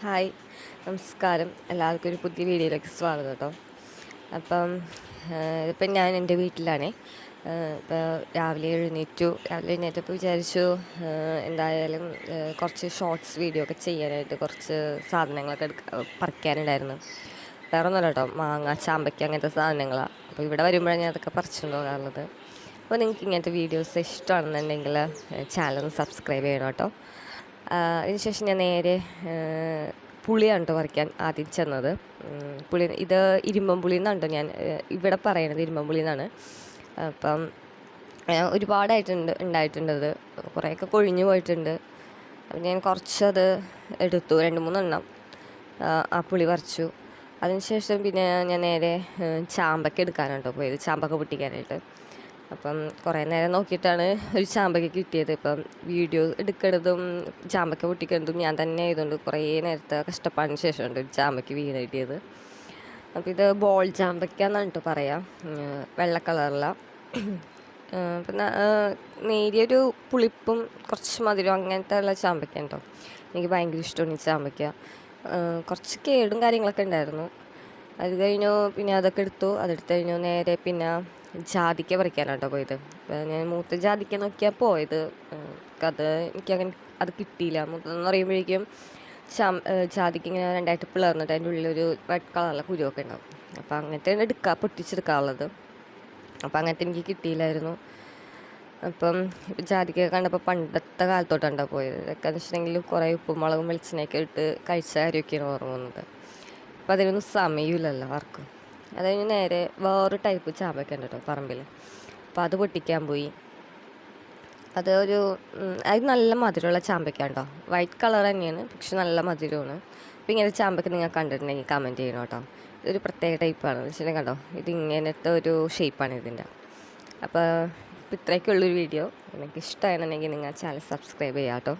Hi, നമസ്കാരം. എല്ലാവർക്കും ഒരു പുതിയ വീഡിയോയിലേക്ക് സ്വാഗതം കേട്ടോ. അപ്പം ഇപ്പം ഞാൻ എൻ്റെ വീട്ടിലാണേ. ഇപ്പോൾ രാവിലെ എഴുന്നേറ്റപ്പോൾ വിചാരിച്ചു എന്തായാലും കുറച്ച് ഷോർട്സ് വീഡിയോ ഒക്കെ ചെയ്യാനായിട്ട് കുറച്ച് സാധനങ്ങളൊക്കെ പറിക്കാനുണ്ടായിരുന്നു. വേറെ ഒന്നുമല്ല കേട്ടോ, മാങ്ങ, ചാമ്പയ്ക്ക അങ്ങനത്തെ സാധനങ്ങളാണ്. അപ്പോൾ ഇവിടെ വരുമ്പോഴാണ് ഞാൻ അതൊക്കെ പറിച്ചുകൊണ്ട് പോകാറുള്ളത്. അപ്പോൾ നിങ്ങൾക്ക് ഇങ്ങനത്തെ വീഡിയോസ് ഇഷ്ടമാണെന്നുണ്ടെങ്കിൽ ചാനൽ ഒന്ന് സബ്സ്ക്രൈബ് ചെയ്യണം കേട്ടോ. അതിനുശേഷം ഞാൻ നേരെ പുളിയാണ് കേട്ടോ പറിക്കാൻ ആദ്യം ചെന്നത്. ഇത് ഇരുമ്പമ്പുളി എന്നാണ് ഞാൻ ഇവിടെ പറയണത്, ഇരുമ്പമ്പുളി എന്നാണ്. അപ്പം ഉണ്ടായിട്ടുണ്ട് അത്, കുറേയൊക്കെ കൊഴിഞ്ഞു പോയിട്ടുണ്ട്. അപ്പം ഞാൻ കുറച്ചത് എടുത്തു, 2-3 എണ്ണം ആ പുളി പറിച്ചു. അതിനുശേഷം പിന്നെ ഞാൻ നേരെ ചാമ്പക്ക എടുക്കാനാണ് കേട്ടോ പോയത്, ചാമ്പക്ക പൊട്ടിക്കാനായിട്ട്. അപ്പം കുറേ നേരം നോക്കിയിട്ടാണ് ഒരു ചാമ്പക്ക കിട്ടിയത്. ഇപ്പം വീഡിയോ എടുക്കുന്നതും ചാമ്പക്ക പൊട്ടിക്കുന്നതും ഞാൻ തന്നെ ആയതുകൊണ്ട് കുറേ നേരത്തെ കഷ്ടപ്പാടിന് ശേഷമുണ്ട് ഒരു ചാമ്പയ്ക്ക് വീണ് കിട്ടിയത്. അപ്പോൾ ഇത് ബോൾ ചാമ്പയ്ക്ക എന്നാണ് കേട്ടോ പറയാം, വെള്ള കളറിലാണ്. പിന്നെ നേരിയൊരു പുളിപ്പും കുറച്ച് മധുരം അങ്ങനത്തെ ഉള്ള ചാമ്പയ്ക്ക കേട്ടോ. എനിക്ക് ഭയങ്കര ഇഷ്ടമാണ് ഈ ചാമ്പയ്ക്ക. കുറച്ച് കേടും കാര്യങ്ങളൊക്കെ ഉണ്ടായിരുന്നു. അത് കഴിഞ്ഞു പിന്നെ അതൊക്കെ അതെടുത്ത് കഴിഞ്ഞു നേരെ പിന്നെ ജാതിക്ക പറിക്കാനാട്ടോ പോയത്. ഞാൻ മൂത്ത ജാതിക്ക നോക്കിയാൽ പോയത്. അത് എനിക്കങ്ങനെ അത് കിട്ടിയില്ല. മൂത്തെന്ന് പറയുമ്പോഴേക്കും ജാതിക്ക ഇങ്ങനെ രണ്ടായിട്ട് പിളർന്നിട്ട് അതിൻ്റെ ഉള്ളിലൊരു റെഡ് കളറിലെ കുരുവൊക്കെ ഉണ്ടാവും. അപ്പോൾ അങ്ങനത്തെ പൊട്ടിച്ചെടുക്കാനുള്ളത്. അപ്പോൾ അങ്ങനത്തെ എനിക്ക് കിട്ടിയില്ലായിരുന്നു. അപ്പം ഇപ്പം ജാതിക്ക കണ്ടപ്പോൾ പണ്ടത്തെ കാലത്തോട്ടാണ് പോയത്. ഇതൊക്കെ എന്ന് വെച്ചിട്ടുണ്ടെങ്കിൽ കുറേ ഉപ്പും മുളകും വെളിച്ചെണ്ണയൊക്കെ ഇട്ട് കഴിച്ച കാര്യമൊക്കെയാണ് ഓർമ്മ വന്നത്. അപ്പോൾ അതിനൊന്നും സമയമില്ലല്ലോ ആർക്കും. അത് കഴിഞ്ഞ് നേരെ വേറൊരു ടൈപ്പ് ചാമ്പയ്ക്ക ഉണ്ട് കേട്ടോ പറമ്പിൽ. അപ്പോൾ അത് പൊട്ടിക്കാൻ പോയി. അത് നല്ല മധുരമുള്ള ചാമ്പയ്ക്ക കേട്ടോ, വൈറ്റ് കളർ തന്നെയാണ്, പക്ഷെ നല്ല മധുരമാണ്. അപ്പോൾ ഇങ്ങനെ ചാമ്പയ്ക്ക നിങ്ങൾ കണ്ടിട്ടുണ്ടെങ്കിൽ കമൻറ്റ് ചെയ്യണം കേട്ടോ. ഇതൊരു പ്രത്യേക ടൈപ്പാണ് എന്ന് വെച്ചിട്ടുണ്ടെങ്കിൽ കണ്ടോ, ഇതിങ്ങനത്തെ ഒരു ഷേപ്പാണ് ഇതിൻ്റെ. അപ്പോൾ ഇത്രയൊക്കെയുള്ളൊരു വീഡിയോ. നിങ്ങൾക്ക് ഇഷ്ടമാണെന്നുണ്ടെങ്കിൽ നിങ്ങൾ ചാനൽ സബ്സ്ക്രൈബ് ചെയ്യാം കേട്ടോ.